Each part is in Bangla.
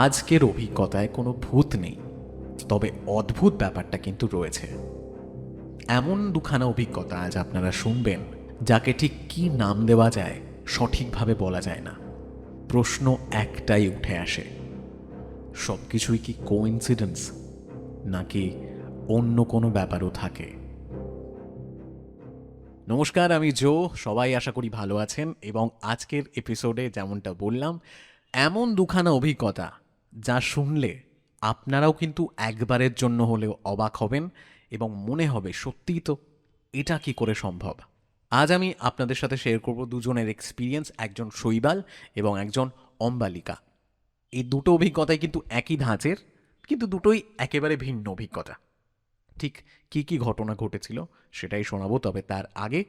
আজকের অভিজ্ঞতায় কোনো ভূত নেই, তবে অদ্ভুত ব্যাপারটা কিন্তু রয়েছে। এমন দুখানা অভিজ্ঞতা আজ আপনারা শুনবেন, যাকে ঠিক কী নাম দেওয়া যায় সঠিকভাবে বলা যায় না। প্রশ্ন একটাই উঠে আসে, সব কিছুই কি কোইন্সিডেন্স, নাকি অন্য কোনো ব্যাপারও থাকে? নমস্কার, আমি জো। সবাই আশা করি ভালো আছেন, এবং আজকের এপিসোডে যেমনটা বললাম, এমন দুখানা অভিজ্ঞতা যা শুনলে আপনারাও কিন্তু একবারের জন্য হলেও অবাক হবেন এবং মনে হবে সত্যিই তো, এটা কি করে সম্ভব। আজ আমি আপনাদের সাথে শেয়ার করব দুজনের এক্সপিরিয়েন্স, একজন শৈবাল এবং একজন অম্বালিকা। এই দুটো অভিজ্ঞতাই কিন্তু একই ধাঁচের, কিন্তু দুটোই একেবারে ভিন্ন অভিজ্ঞতা। ঠিক কী কী ঘটনা ঘটেছিল সেটাই শোনাবো, তবে তার আগে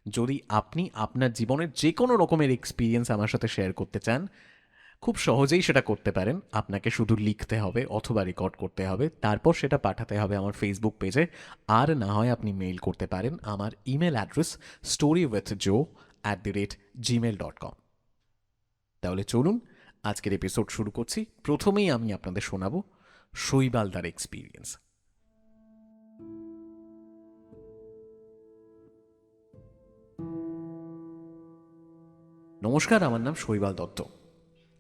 যদি আপনি আপনার জীবনের যে কোনো রকমের এক্সপিরিয়েন্স আমার সাথে শেয়ার করতে চান, খুব সহজেই সেটা করতে পারেন। আপনাকে শুধু লিখতে হবে অথবা রেকর্ড করতে হবে, তারপর সেটা পাঠাতে হবে আমার ফেসবুক পেজে। আর না হয় আপনি মেইল করতে পারেন আমার ইমেল অ্যাড্রেস storywithjoe@gmail.com। তাহলে চলুন আজকের এপিসোড শুরু করছি। প্রথমেই আমি আপনাদের শোনাবো শৈবালদার এক্সপিরিয়েন্স। নমস্কার, আমার নাম শৈবাল দত্ত।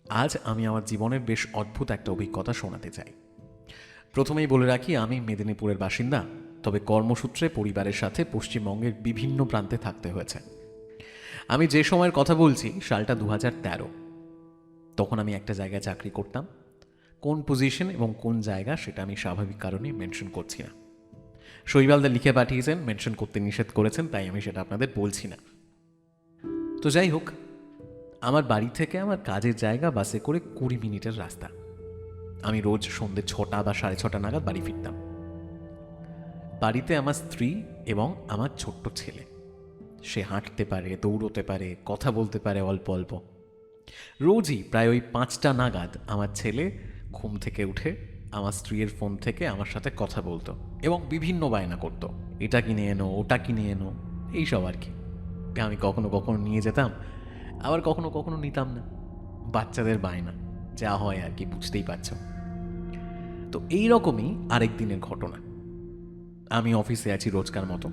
আজ আমি আমার জীবনের বেশ অদ্ভুত একটা অভিজ্ঞতা শোনাতে চাই। প্রথমেই বলে রাখি, আমি মেদিনীপুরের বাসিন্দা, তবে কর্মসূত্রে পরিবারের সাথে পশ্চিমবঙ্গের বিভিন্ন প্রান্তে থাকতে হয়েছে। আমি যে সময়ের কথা বলছি সালটা 2013। তখন আমি একটা জায়গায় চাকরি করতাম। কোন পজিশন এবং কোন জায়গা সেটা আমি স্বাভাবিক কারণে মেনশন করছি না। শৈবালদা লিখে পাঠিয়েছেন, মেনশন করতে নিষেধ করেছেন, তাই আমি সেটা আপনাদের বলছি না। তো যাই হোক, আমার বাড়ি থেকে আমার কাজের জায়গা বাসে করে 20 মিনিটের রাস্তা। আমি রোজ সন্ধ্যে 6টা বা 6:30 নাগাদ বাড়ি ফিরতাম। বাড়িতে আমার স্ত্রী এবং আমার ছোট্ট ছেলে। সে হাঁটতে পারে, দৌড়তে পারে, কথা বলতে পারে অল্প অল্প। রোজই প্রায় ওই 5টা নাগাদ আমার ছেলে ঘুম থেকে উঠে আমার স্ত্রীর ফোন থেকে আমার সাথে কথা বলতো এবং বিভিন্ন বায়না করতো, এটা কিনে এনো, ওটা কিনে এনো, এইসব আর কি। আমি কখনো কখনো নিয়ে যেতাম, আবার কখনো কখনো নিতাম না। বাচ্চাদের বায়না যা হয় আর কি, বুঝতেই পারছো। তো এই রকমই আরেক দিনের ঘটনা। আমি অফিসে আছি রোজকার মতো।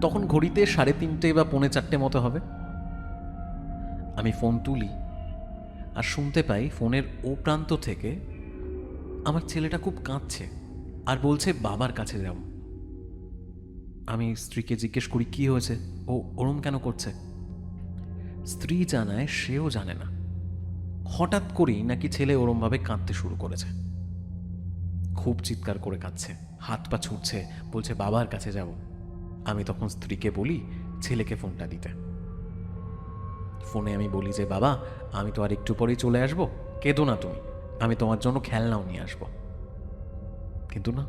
তখন ঘড়িতে 3:30 বা 3:45 মতো হবে। আমি ফোন তুলি আর শুনতে পাই ফোনের ও প্রান্ত থেকে আমার ছেলেটা খুব কাঁদছে আর বলছে বাবার কাছে যাব। আমি স্ত্রীকে জিজ্ঞেস করি কি হয়েছে, ও ওরম কেন করছে। স্ত্রী জানায় সেও জানে না, হঠাৎ করেই নাকি ছেলে ওরমভাবে কাঁদতে শুরু করেছে। খুব চিৎকার করে কাঁদছে, হাত পা ছুটছে, বলছে বাবার কাছে যাব। আমি তখন স্ত্রীকে বলি ছেলেকে ফোনটা দিতে। ফোনে আমি বলি যে বাবা, আমি তো আর একটু পরেই চলে আসব, কেঁদো না তুমি, আমি তোমার জন্য খেলনাও নিয়ে আসব। কিন্তু না,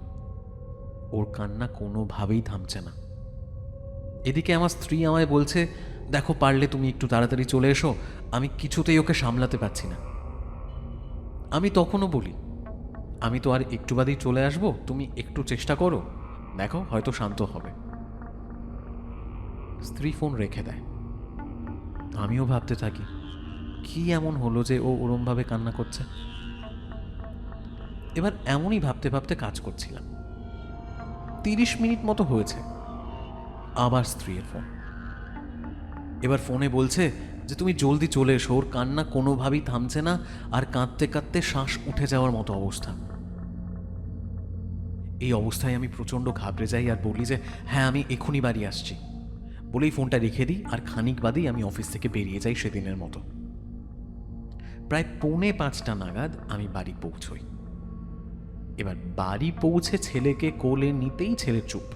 ওর কান্না কোনোভাবেই থামছে না। এদিকে আমার স্ত্রী আমায় বলছে দেখো, পারলে তুমি একটু তাড়াতাড়ি চলে এসো, আমি কিছুতেই ওকে সামলাতে পারছি না। আমি তখনও বলি আমি তো আর একটু বাদেই চলে আসব, তুমি একটু চেষ্টা করো, দেখো হয়তো শান্ত হবে। স্ত্রী ফোন রেখে দেয়। আমিও ভাবতে থাকি কি এমন হলো যে ও ওরমভাবে কান্না করছে। এবার এমনই ভাবতে ভাবতে কাজ করছিলাম। 30 মিনিট মতো হয়েছে, আবার স্ত্রীর ফোন। এবার ফোনে বলছে যে তুমি জলদি চলে এসো, ওর কান্না কোনোভাবেই থামছে না, আর কাঁদতে কাঁদতে শ্বাস উঠে যাওয়ার মতো অবস্থা। এই অবস্থায় আমি প্রচণ্ড ঘাবড়ে যাই আর বলি যে হ্যাঁ, আমি এক্ষুনি বাড়ি আসছি। বলেই ফোনটা রেখে দিই, আর খানিক বাদেই আমি অফিস থেকে বেরিয়ে যাই সেদিনের মতো। প্রায় 4:45 নাগাদ আমি বাড়ি পৌঁছই। এবার বাড়ি পৌঁছে ছেলেকে কোলে নিতেই ছেলে চুপ,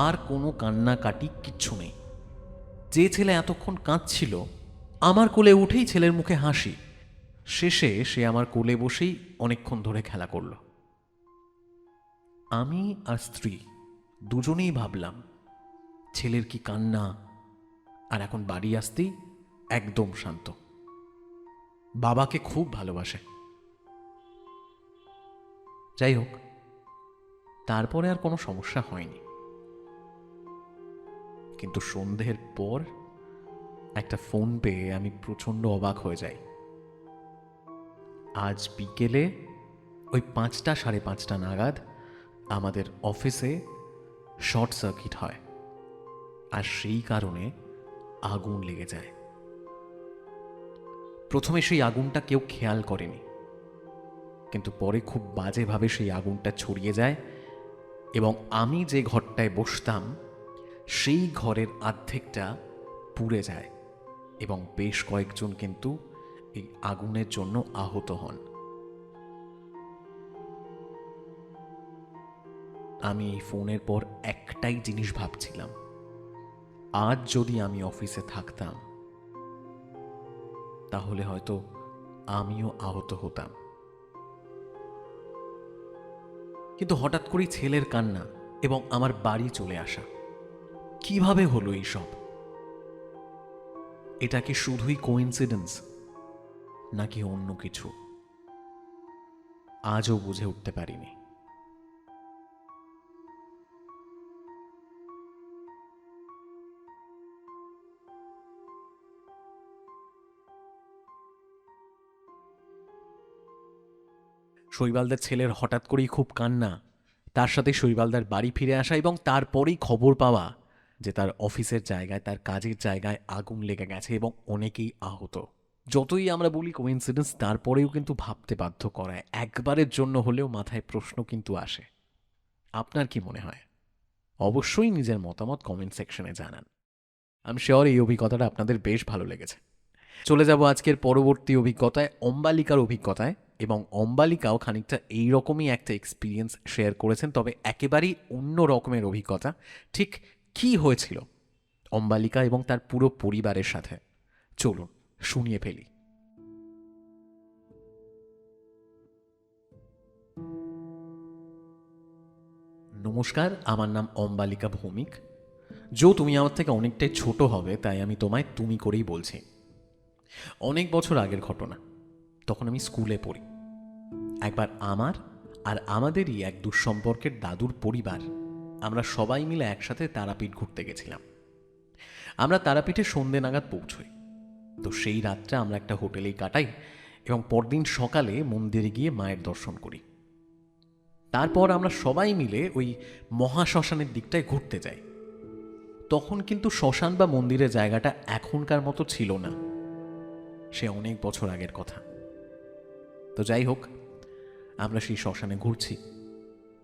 আর কোনো কান্নাকাটি কিচ্ছু নেই। যে ছেলে এতক্ষণ কাঁদছিল, আমার কোলে উঠেই ছেলের মুখে হাসি। শেষে সে আমার কোলে বসেই অনেকক্ষণ ধরে খেলা করল। আমি আর স্ত্রী দুজনেই ভাবলাম ছেলের কি কান্না, আর এখন বাড়ি আসতেই একদম শান্ত। বাবাকে খুব ভালোবাসে। যাই হোক, তারপরে আর কোনো সমস্যা হয়নি। কিন্তু সন্ধ্যের পর একটা ফোন পেয়ে আমি প্রচণ্ড অবাক হয়ে যাই। আজ বিকেলে ওই 5টা 5:30 নাগাদ আমাদের অফিসে শর্ট সার্কিট হয়, আর সেই কারণে আগুন লেগে যায়। প্রথমে সেই আগুনটা কেউ খেয়াল করেনি, কিন্তু পরে খুব বাজেভাবে সেই আগুনটা ছড়িয়ে যায় এবং আমি যে ঘরটায় বসতাম সেই ঘরের অর্ধেকটা পুড়ে যায় এবং বেশ কয়েকজন কিন্তু এই আগুনের জন্য আহত হন। আমি এই ফোনের পর একটাই জিনিস ভাবছিলাম, আজ যদি আমি অফিসে থাকতাম তাহলে হয়তো আমিও আহত হতাম। কিন্তু হঠাৎ করেই ছেলের কান্না এবং আমার বাড়ি চলে আসা, কিভাবে হলো এইসব? এটা কি শুধুই কোইন্সিডেন্স নাকি অন্য কিছু? আজও বুঝে উঠতে পারিনি। শৈবালদার ছেলের হঠাৎ করেই খুব কান্না, তার সাথে শৈবালদার বাড়ি ফিরে আসা এবং তারপরেই খবর পাওয়া যে তার অফিসের জায়গায়, তার কাজের জায়গায় আগুন লেগে গেছে এবং অনেকেই আহত। যতই আমরা বলি কোইন্সিডেন্স, তারপরেও কিন্তু ভাবতে বাধ্য করায়। একবারের জন্য হলেও মাথায় প্রশ্ন কিন্তু আসে। আপনার কি মনে হয়? অবশ্যই নিজের মতামত কমেন্ট সেকশনে জানান। আমি শিওর এই অভিজ্ঞতাটা আপনাদের বেশ ভালো লেগেছে। চলে যাব আজকের পরবর্তী অভিজ্ঞতায়, অম্বালিকার অভিজ্ঞতায়। এবং অম্বালিকাও খানিকটা এইরকমই একটা এক্সপিরিয়েন্স শেয়ার করেছেন, তবে একেবারেই অন্য রকমের অভিজ্ঞতা। ঠিক কি হয়েছিল অম্বালিকা এবং তার পুরো পরিবারের সাথে, চলুন শুনিয়ে ফেলি। নমস্কার, আমার নাম অম্বালিকা ভৌমিক। তুমি আমার থেকে অনেকটাই ছোট হবে, তাই আমি তোমায় তুমি করেই বলছি। অনেক বছর আগের ঘটনা, তখন আমি স্কুলে পড়ি। একবার আমার আর আমাদেরই এক দুঃসম্পর্কের দাদুর পরিবার, আমরা সবাই মিলে একসাথে তারাপীঠ ঘুরতে গেছিলাম। আমরা তারাপীঠে সন্ধ্যে নাগাদ পৌঁছই। তো সেই রাতটা আমরা একটা হোটেলেই কাটাই এবং পরদিন সকালে মন্দিরে গিয়ে মায়ের দর্শন করি। তারপর আমরা সবাই মিলে ওই মহাশ্মশানের দিকটায় ঘুরতে যাই। তখন কিন্তু শ্মশান বা মন্দিরের জায়গাটা এখনকার মতো ছিল না, সে অনেক বছর আগের কথা। তো যাই হোক, আমরা সেই শ্মশানে ঘুরছি।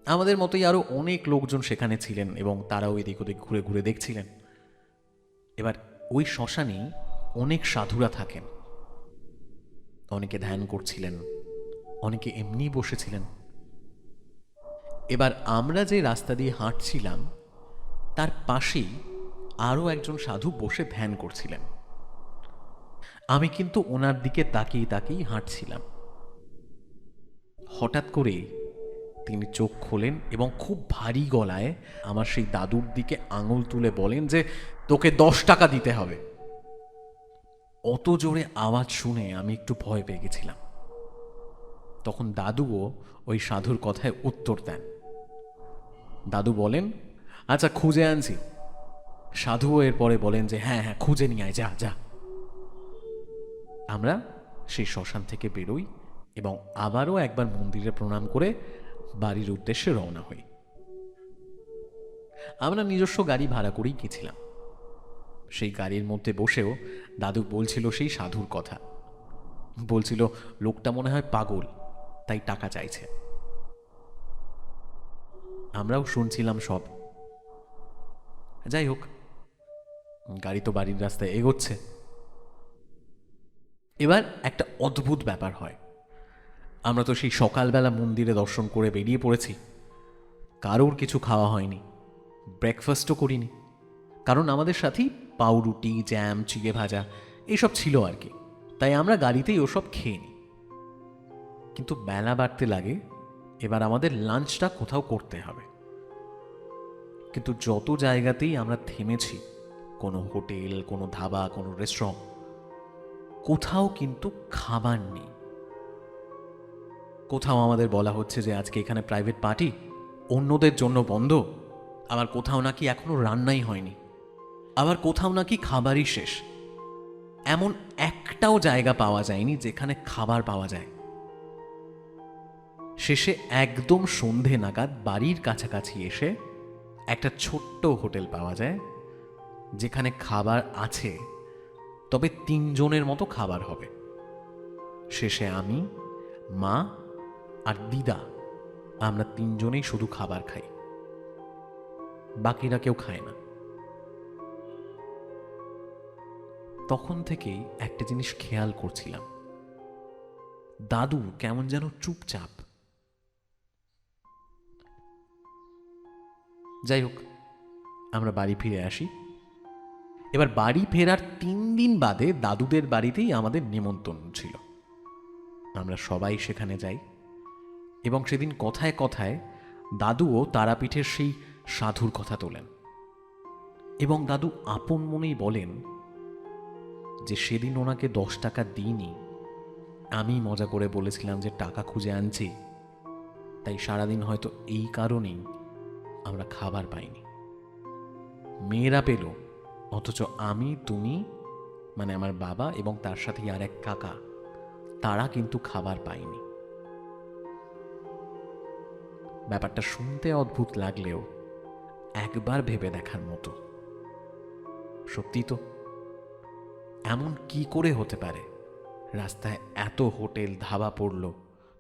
আমাদের মতোই আরও অনেক লোকজন সেখানে ছিলেন এবং তারাও এদিক ওদিক ঘুরে ঘুরে দেখছিলেন। এবার ওই শ্মশানেই অনেক সাধুরা থাকেন। অনেকে ধ্যান করছিলেন, অনেকে এমনি বসেছিলেন। এবার আমরা যে রাস্তা দিয়ে হাঁটছিলাম তার পাশেই আরও একজন সাধু বসে ধ্যান করছিলেন। আমি কিন্তু ওনার দিকে তাকিয়ে তাকিয়ে হাঁটছিলাম। হঠাৎ করে তিনি চোখ খোলেন এবং খুব ভারী গলায় আমার সেই দাদুর দিকে আঙুল তুলে বলেন যে, তোকে 10 টাকা দিতে হবে। অত জোরে আওয়াজ শুনে আমি একটু ভয় পেয়ে গেছিলাম। তখন দাদুও ওই সাধুর কথায় উত্তর দেন। দাদু বলেন, আচ্ছা খুঁজে আনছি। সাধুও এরপরে বলেন যে, হ্যাঁ হ্যাঁ খুঁজে নিয়ে আয়, যা যা। আমরা সেই শ্মশান থেকে বেরোই এবং আবারও একবার মন্দিরে প্রণাম করে বাড়ির উদ্দেশ্যে রওনা হই। আমরা নিজস্ব গাড়ি ভাড়া করেই গেছিলাম। সেই গাড়ির মধ্যে বসেও দাদু বলছিল সেই সাধুর কথা। বলছিল লোকটা মনে হয় পাগল, তাই টাকা চাইছে। আমরাও শুনছিলাম সব। যাই হোক, গাড়ি তো বাড়ির রাস্তায় এগোচ্ছে। এবার একটা অদ্ভুত ব্যাপার হয়। আমরা তো সেই সকালবেলা মন্দিরে দর্শন করে বেরিয়ে পড়েছি। কারোর কিছু খাওয়া হয়নি, ব্রেকফাস্টও করিনি, কারণ আমাদের সাথেই পাউরুটি, জ্যাম, চিড়ে ভাজা এইসব ছিল আর কি। তাই আমরা গাড়িতেই ওসব খেয়ে নিই। কিন্তু বেলা বাড়তে লাগে, এবার আমাদের লাঞ্চটা কোথাও করতে হবে। কিন্তু যত জায়গাতেই আমরা থেমেছি, কোনো হোটেল, কোনো ধাবা, কোনো রেস্টুরেন্ট, কোথাও কিন্তু খাবার নেই। কোথাও আমাদের বলা হচ্ছে যে আজকে এখানে প্রাইভেট পার্টি, অন্যদের জন্য বন্ধ। আবার কোথাও নাকি এখনো রান্নাই হয়নি। আবার কোথাও নাকি খাবারই শেষ। এমন একটাও জায়গা পাওয়া যায়নি যেখানে খাবার পাওয়া যায়। শেষে একদম সন্ধে নাগাদ বাড়ির কাছাকাছি এসে একটা ছোট্ট হোটেল পাওয়া যায়, যেখানে খাবার আছে, তবে 3 জনের মতো খাবার হবে। শেষে আমি, মা আর দিদা, আমরা 3 জনেই শুধু খাবার খাই, বাকিরা কেউ খায় না। তখন থেকেই একটা জিনিস খেয়াল করছিলাম, দাদু কেমন যেন চুপচাপ। যাই হোক, আমরা বাড়ি ফিরে আসি। এবার বাড়ি ফেরার 3 দিন বাদে দাদুদের বাড়িতেই আমাদের নিমন্ত্রণ ছিল। আমরা সবাই সেখানে যাই এবং সেদিন কথায় কথায় দাদুও তারাপীঠের সেই সাধুর কথা তোলেন এবং দাদু আপন মনেই বলেন যে সেদিন ওনাকে 10 টাকা দিইনি, আমি মজা করে বলেছিলাম যে টাকা খুঁজে আনছি, তাই সারাদিন হয়তো এই কারণেই আমরা খাবার পাইনি। মেয়েরা পেল, অথচ আমি, তুমি, মানে আমার বাবা এবং তার সাথে আর এক কাকা, তারা কিন্তু খাবার পায়নি। ব্যাপারটা শুনতে অদ্ভুত লাগলেও একবার ভেবে দেখার মতো। সত্যি তো, এমন কি করে হতে পারে রাস্তায় এত হোটেল ধাবা পড়ল,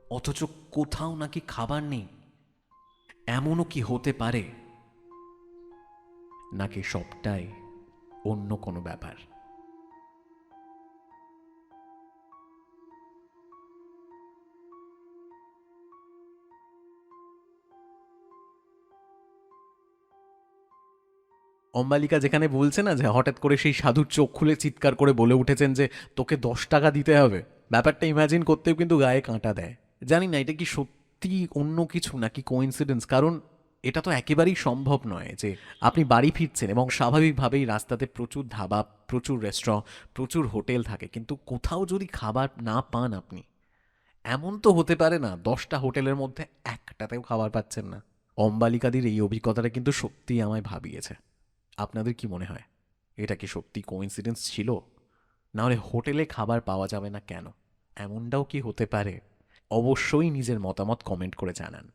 অথচ কোথাও নাকি খাবার নেই? এমনও কি হতে পারে? নাকি সবটাই অন্য কোনো ব্যাপার? অম্বালিকা যেখানে বলছে না যে হঠাৎ করে সেই সাধুর চোখ খুলে চিৎকার করে বলে উঠেছেন যে তোকে 10 টাকা দিতে হবে, ব্যাপারটা ইমাজিন করতেও কিন্তু গায়ে কাঁটা দেয়। জানি না এটা কি সত্যি অন্য কিছু নাকি কোইন্সিডেন্স, কারণ এটা তো একেবারেই সম্ভব নয় যে আপনি বাড়ি ফিরছেন এবং স্বাভাবিকভাবেই রাস্তাতে প্রচুর ধাবা, প্রচুর রেস্টুরেন্ট, প্রচুর হোটেল থাকে, কিন্তু কোথাও যদি খাবার না পান আপনি, এমন তো হতে পারে না 10টা হোটেলের মধ্যে একটাতেও খাবার পাচ্ছেন না। অম্বালিকাদির এই অভিজ্ঞতাটা কিন্তু সত্যিই আমায় ভাবিয়েছে। আপনাদের কি মনে হয়, এটা কি সত্যি কোইন্সিডেন্স ছিল? নাহলে হোটেলে খাবার পাওয়া যাবে না কেন, এমনটাও কি হতে পারে? অবশ্যই নিজের মতামত কমেন্ট করে জানান।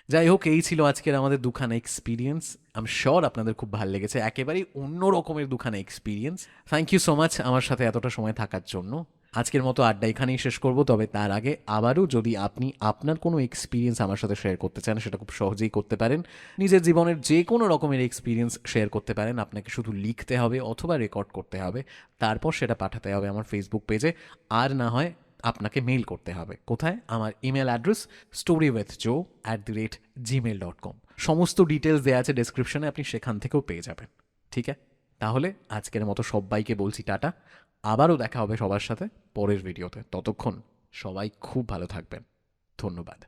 যাই হোক, এই ছিল আজকের আমাদের দুখানা এক্সপিরিয়েন্স। আই এম শিওর আপনাদের খুব ভালো লেগেছে, একেবারেই অন্য রকমের দুখানা experience. Thank you so much আমার সাথে এতটা সময় থাকার জন্য। আজকের মতো আড্ডা এখানেই শেষ করব, তবে তার আগে আবারও যদি আপনি আপনার কোনো এক্সপিরিয়েন্স আমার সাথে শেয়ার করতে চান, সেটা খুব সহজেই করতে পারেন। নিজের জীবনের যে কোনো রকমের এক্সপিরিয়েন্স শেয়ার করতে পারেন। আপনাকে শুধু লিখতে হবে অথবা রেকর্ড করতে হবে, তারপর সেটা পাঠাতে হবে আমার ফেসবুক পেজে, আর না হয় আপনাকে মেইল করতে হবে। কোথায়? আমার ইমেল অ্যাড্রেস storywithjoe@gmail.com। সমস্ত ডিটেলস দেওয়া আছে ডেসক্রিপশনে, আপনি সেখান থেকেও পেয়ে যাবেন। ঠিক আছে, তাহলে আজকের মতো সবাইকে বলছি টাটা। আবারও দেখা হবে সবার সাথে পরের ভিডিওতে। ততক্ষণ সবাই খুব ভালো থাকবেন। ধন্যবাদ।